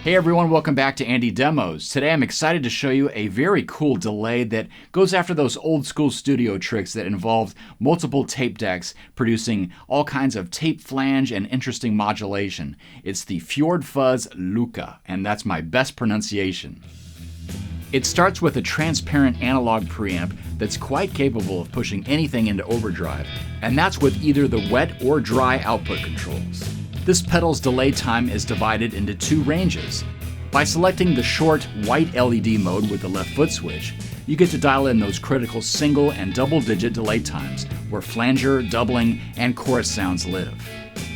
Hey everyone, welcome back to AndyDemos. Today I'm excited to show you a very cool delay that goes after those old school studio tricks that involved multiple tape decks producing all kinds of tape flange and interesting modulation. It's the Fjord Fuzz LOKE, and that's my best pronunciation. It starts with a transparent analog preamp that's quite capable of pushing anything into overdrive, and that's with either the wet or dry output controls. This pedal's delay time is divided into two ranges. By selecting the short white LED mode with the left foot switch, you get to dial in those critical single and double-digit delay times where flanger, doubling, and chorus sounds live.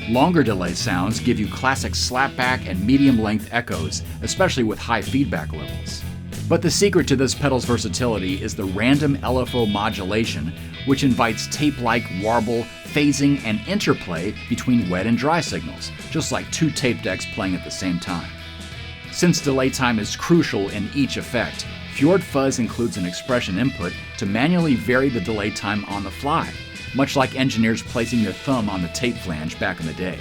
Longer delay sounds give you classic slapback and medium-length echoes, especially with high feedback levels. But the secret to this pedal's versatility is the random LFO modulation, which invites tape-like warble, phasing, and interplay between wet and dry signals, just like two tape decks playing at the same time. Since delay time is crucial in each effect, Fjord Fuzz includes an expression input to manually vary the delay time on the fly, much like engineers placing their thumb on the tape flange back in the day.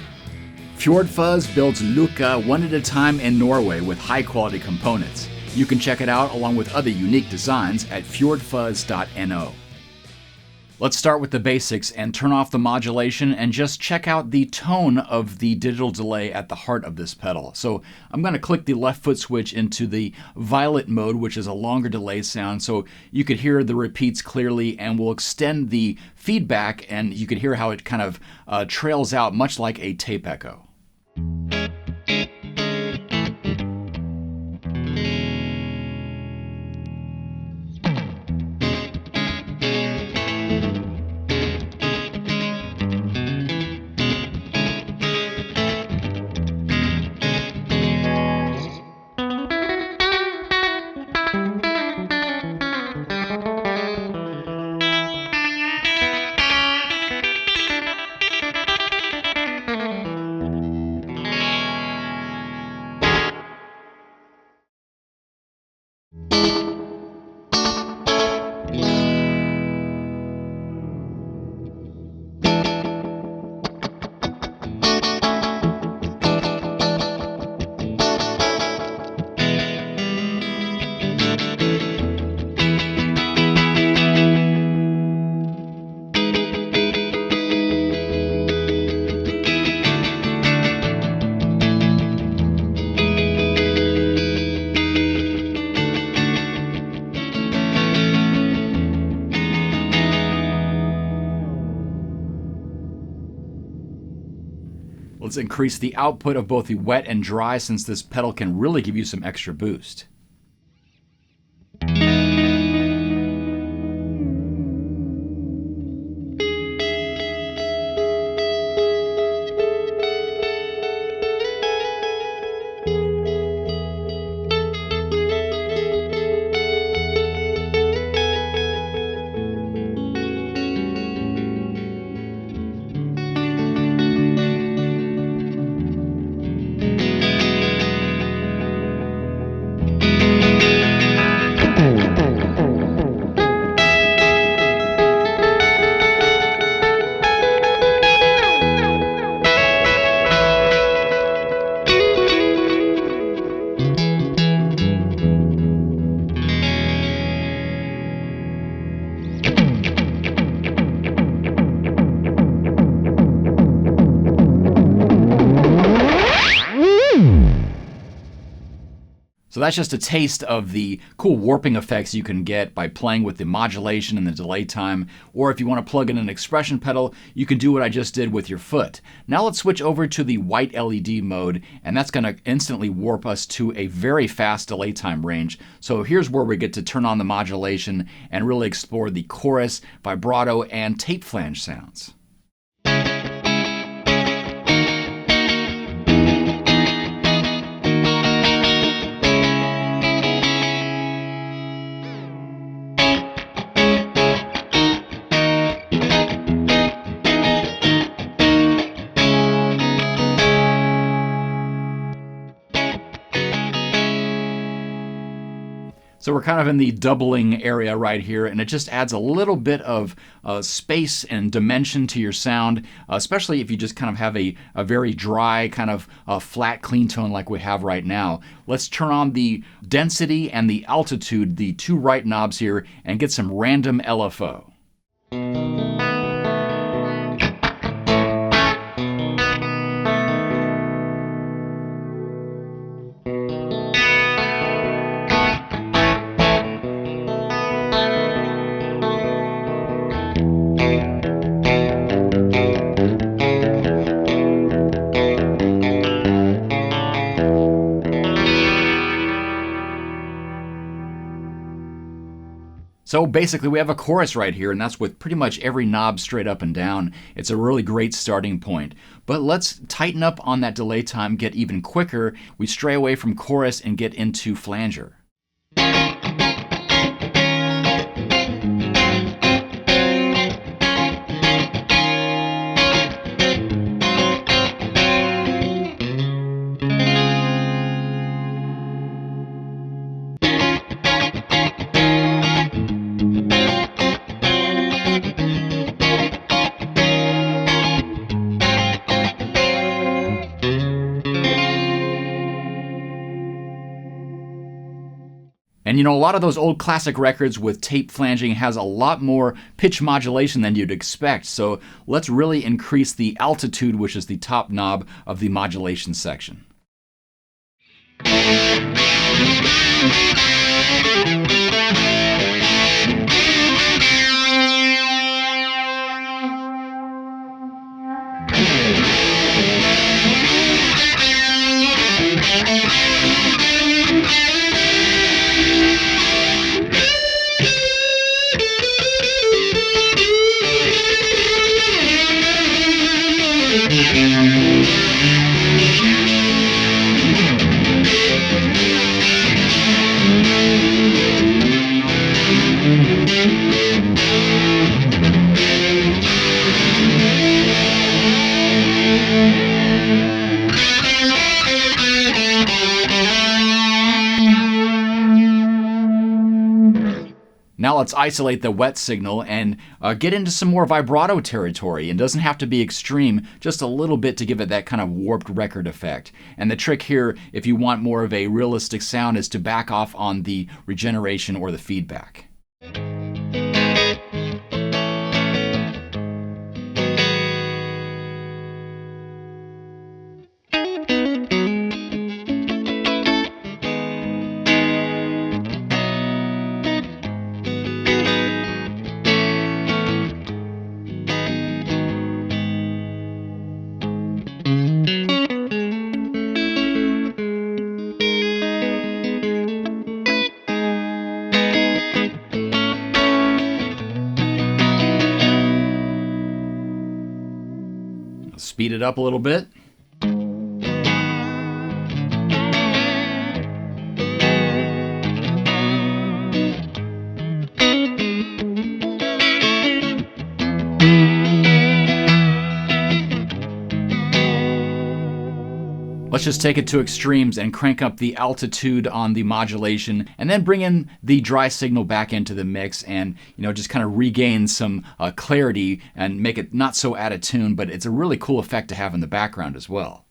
Fjord Fuzz builds LOKE one at a time in Norway with high-quality components. You can check it out along with other unique designs at fjordfuzz.no. Let's start with the basics and turn off the modulation and just check out the tone of the digital delay at the heart of this pedal. So I'm going to click the left foot switch into the violet mode, which is a longer delay sound, so you could hear the repeats clearly, and we'll extend the feedback and you could hear how it kind of trails out much like a tape echo. Let's increase the output of both the wet and dry, since this pedal can really give you some extra boost. So that's just a taste of the cool warping effects you can get by playing with the modulation and the delay time. Or if you want to plug in an expression pedal, you can do what I just did with your foot. Now let's switch over to the white LED mode, and that's going to instantly warp us to a very fast delay time range. So here's where we get to turn on the modulation and really explore the chorus, vibrato, and tape flange sounds. So we're kind of in the doubling area right here, and it just adds a little bit of space and dimension to your sound, especially if you just kind of have a very dry, kind of flat, clean tone like we have right now. Let's turn on the density and the altitude, the two right knobs here, and get some random LFO. So basically we have a chorus right here, and that's with pretty much every knob straight up and down. It's a really great starting point. But let's tighten up on that delay time, get even quicker. We stray away from chorus and get into flanger. And you know, a lot of those old classic records with tape flanging has a lot more pitch modulation than you'd expect. So let's really increase the altitude, which is the top knob of the modulation section. Now let's isolate the wet signal and get into some more vibrato territory. It doesn't have to be extreme, just a little bit to give it that kind of warped record effect. And the trick here, if you want more of a realistic sound, is to back off on the regeneration or the feedback. Speed it up a little bit. Let's just take it to extremes and crank up the altitude on the modulation, and then bring in the dry signal back into the mix, and just kind of regain some clarity and make it not so out of tune, but it's a really cool effect to have in the background as well.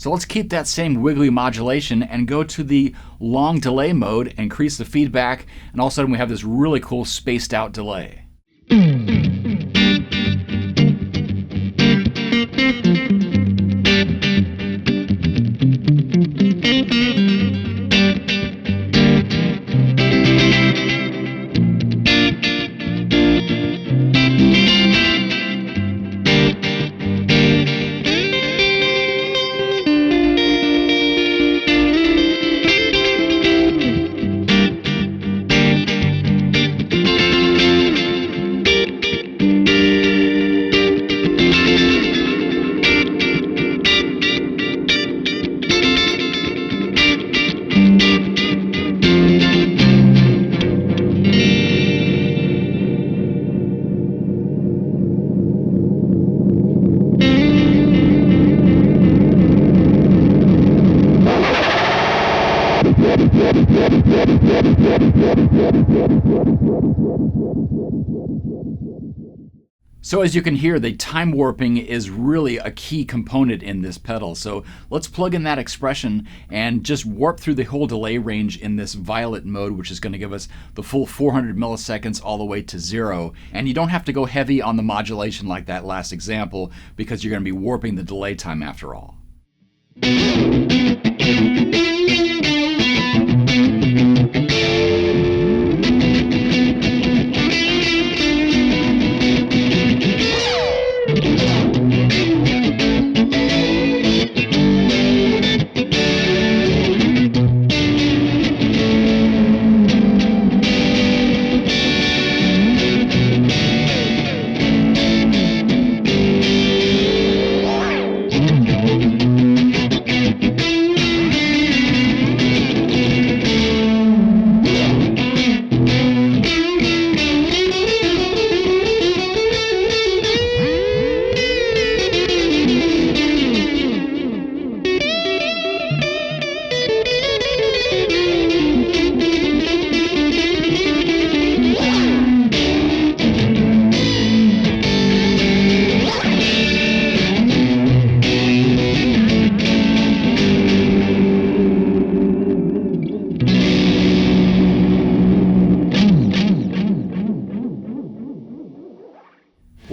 So let's keep that same wiggly modulation and go to the long delay mode, increase the feedback, and all of a sudden we have this really cool spaced out delay. So as you can hear, the time warping is really a key component in this pedal. So let's plug in that expression and just warp through the whole delay range in this violet mode, which is going to give us the full 400 milliseconds all the way to 0. And you don't have to go heavy on the modulation like that last example, because you're going to be warping the delay time after all.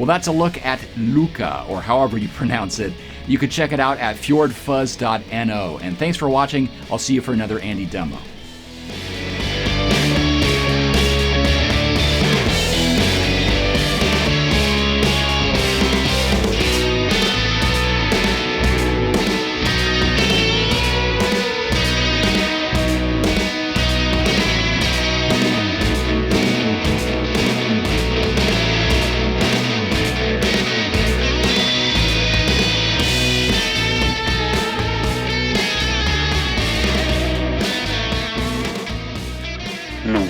Well, that's a look at Loke, or however you pronounce it. You can check it out at fjordfuzz.no. And thanks for watching. I'll see you for another Andy demo. No.